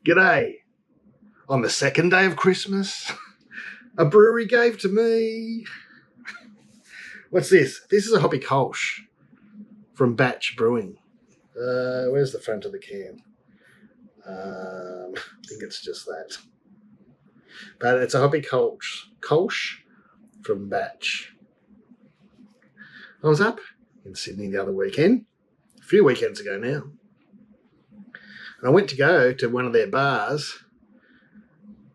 G'day. On the second day of Christmas, a brewery gave to me. What's this? This is a Hoppy Kolsch from Batch Brewing. Where's the front of the can? I think it's just that. But it's a Hoppy Kolsch from Batch. I was up in Sydney the other weekend, a few weekends ago now. And I went to go to one of their bars,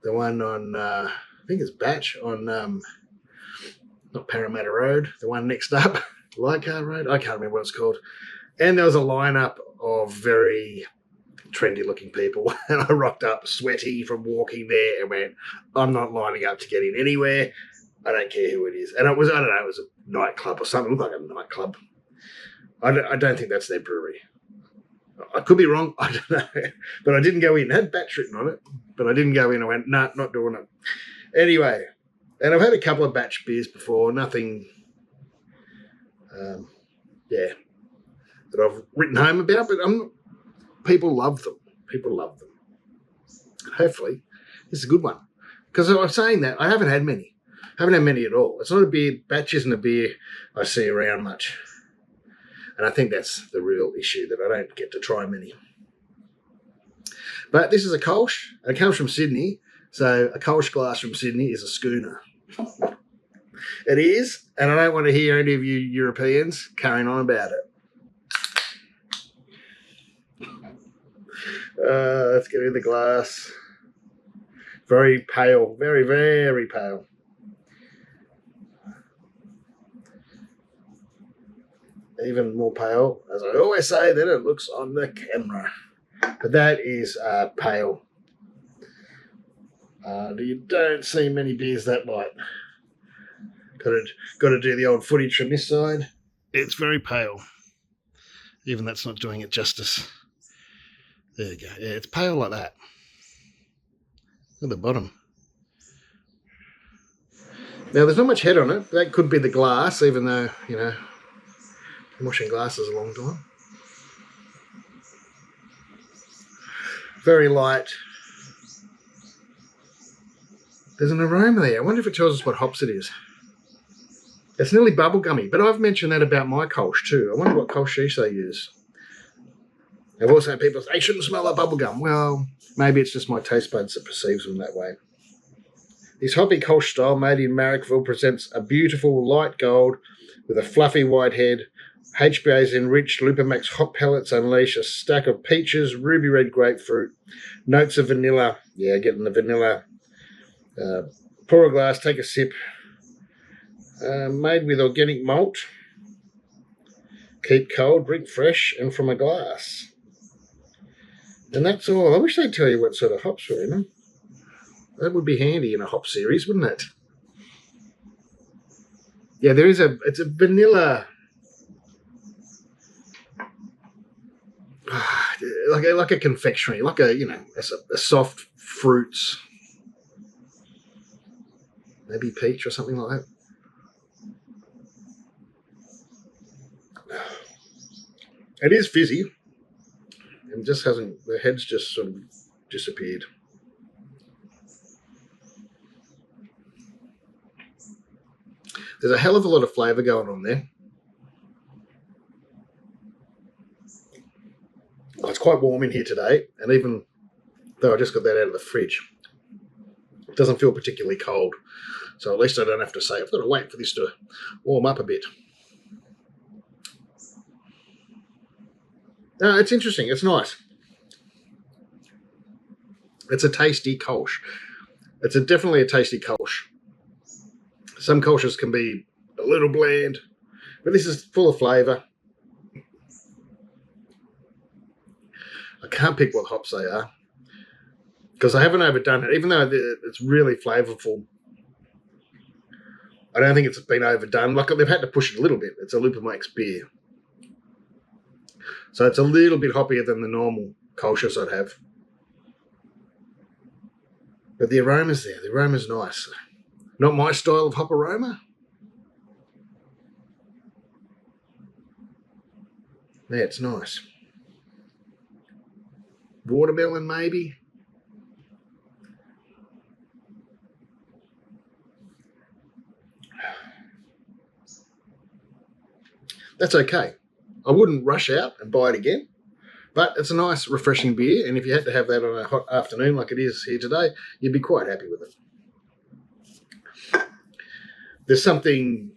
the one on, I think it's Batch, on, not Parramatta Road, the one next up, Leichhardt Road, I can't remember what it's called. And there was a lineup of very trendy looking people. And I rocked up sweaty from walking there and went, I'm not lining up to get in anywhere. I don't care who it is. And it was, I don't know, it was a nightclub or something. It looked like a nightclub. I don't think that's their brewery. I could be wrong. I don't know. But I didn't go in. It had Batch written on it. But I didn't go in. I went, nah, not doing it. Anyway, and I've had a couple of Batch beers before. Nothing, that I've written home about. But people love them. People love them. Hopefully, this is a good one. Because I'm saying that, I haven't had many. I haven't had many at all. It's not a beer. Batch isn't a beer I see around much. And I think that's the real issue, that I don't get to try many. But this is a Kolsch. It comes from Sydney. So a Kolsch glass from Sydney is a schooner. It is. And I don't want to hear any of you Europeans carrying on about it. Let's get in the glass. Very pale. Very, very pale. Even more pale, as I always say, than it looks on the camera. But that is pale. You don't see many beers that light. Got to do the old footage from this side. It's very pale. Even that's not doing it justice. There you go. Yeah, it's pale like that. At the bottom. Now, there's not much head on it. That could be the glass, even though, you know, I'm washing glasses a long time. Very light. There's an aroma there. I wonder if it tells us what hops it is. It's nearly bubblegummy, but I've mentioned that about my Kolsch too. I wonder what Kolsch they use. I've also had people say, they shouldn't smell like bubblegum. Well, maybe it's just my taste buds that perceives them that way. This Hoppy Kolsch style made in Marrickville presents a beautiful light gold with a fluffy white head. HBA's enriched Lupomax hop pellets unleash a stack of peaches, ruby red grapefruit, notes of vanilla. Yeah, getting the vanilla. Pour a glass, take a sip. Made with organic malt. Keep cold, drink fresh, and from a glass. And that's all. I wish they'd tell you what sort of hops were in them. That would be handy in a hop series, wouldn't it? Yeah, it's a vanilla, like a confectionery, like a soft fruits, maybe peach or something like that. It is fizzy. And just hasn't, the head's just sort of disappeared. There's a hell of a lot of flavour going on there. Oh, it's quite warm in here today, and even though I just got that out of the fridge, it doesn't feel particularly cold. So at least I don't have to say, I've got to wait for this to warm up a bit. No, it's interesting. It's nice. It's a tasty Kolsch. It's definitely a tasty Kolsch. Some Kolsch's can be a little bland, but this is full of flavour. I can't pick what hops they are because I haven't overdone it. Even though it's really flavourful, I don't think it's been overdone. Like, they've had to push it a little bit. It's a Lupomax beer. So it's a little bit hoppier than the normal Kolsch's I'd have. But the aroma's there. The aroma's nice. Not my style of hop aroma. Yeah, it's nice. Watermelon, maybe. That's okay. I wouldn't rush out and buy it again, but it's a nice, refreshing beer. And if you had to have that on a hot afternoon like it is here today, you'd be quite happy with it. There's something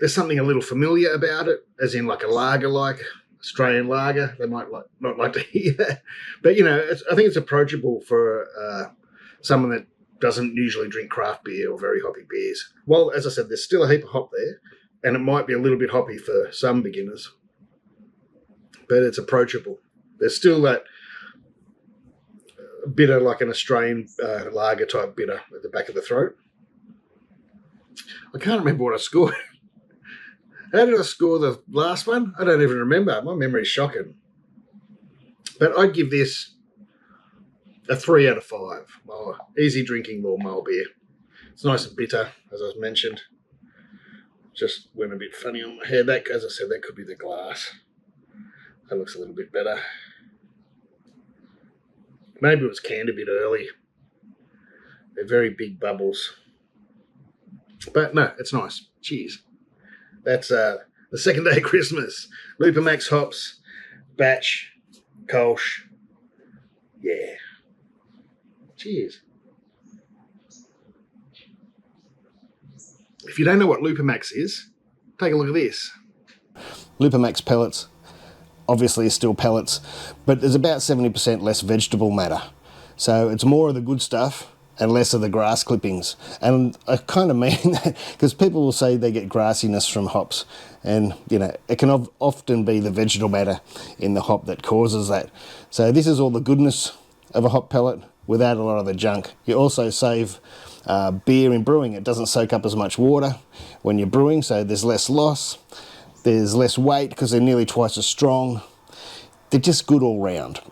a little familiar about it, as in like a lager, like Australian lager. They might not like to hear that, but I think it's approachable for someone that doesn't usually drink craft beer or very hoppy beers. Well, as I said, there's still a heap of hop there, and it might be a little bit hoppy for some beginners, but it's approachable. There's still that bitter, like an Australian lager type bitter at the back of the throat. I can't remember what I scored. How did I score the last one? I don't even remember. My memory's shocking. But I'd give this a 3 out of 5. Oh, easy drinking lawnmower beer. It's nice and bitter, as I mentioned. Just went a bit funny on my head. That, as I said, that could be the glass. That looks a little bit better. Maybe it was canned a bit early. They're very big bubbles. But no, it's nice. Cheers. That's the second day of Christmas. Lupomax hops, batch, Kolsch. Yeah. Cheers. If you don't know what Lupomax is, take a look at this. Lupomax pellets, obviously are still pellets, but there's about 70% less vegetable matter. So it's more of the good stuff and less of the grass clippings. And I kind of mean that because people will say they get grassiness from hops, and it can often be the vegetable matter in the hop that causes that. So this is all the goodness of a hop pellet without a lot of the junk. You also save beer in brewing. It doesn't soak up as much water when you're brewing, so there's less loss. There's less weight because they're nearly twice as strong. They're just good all round.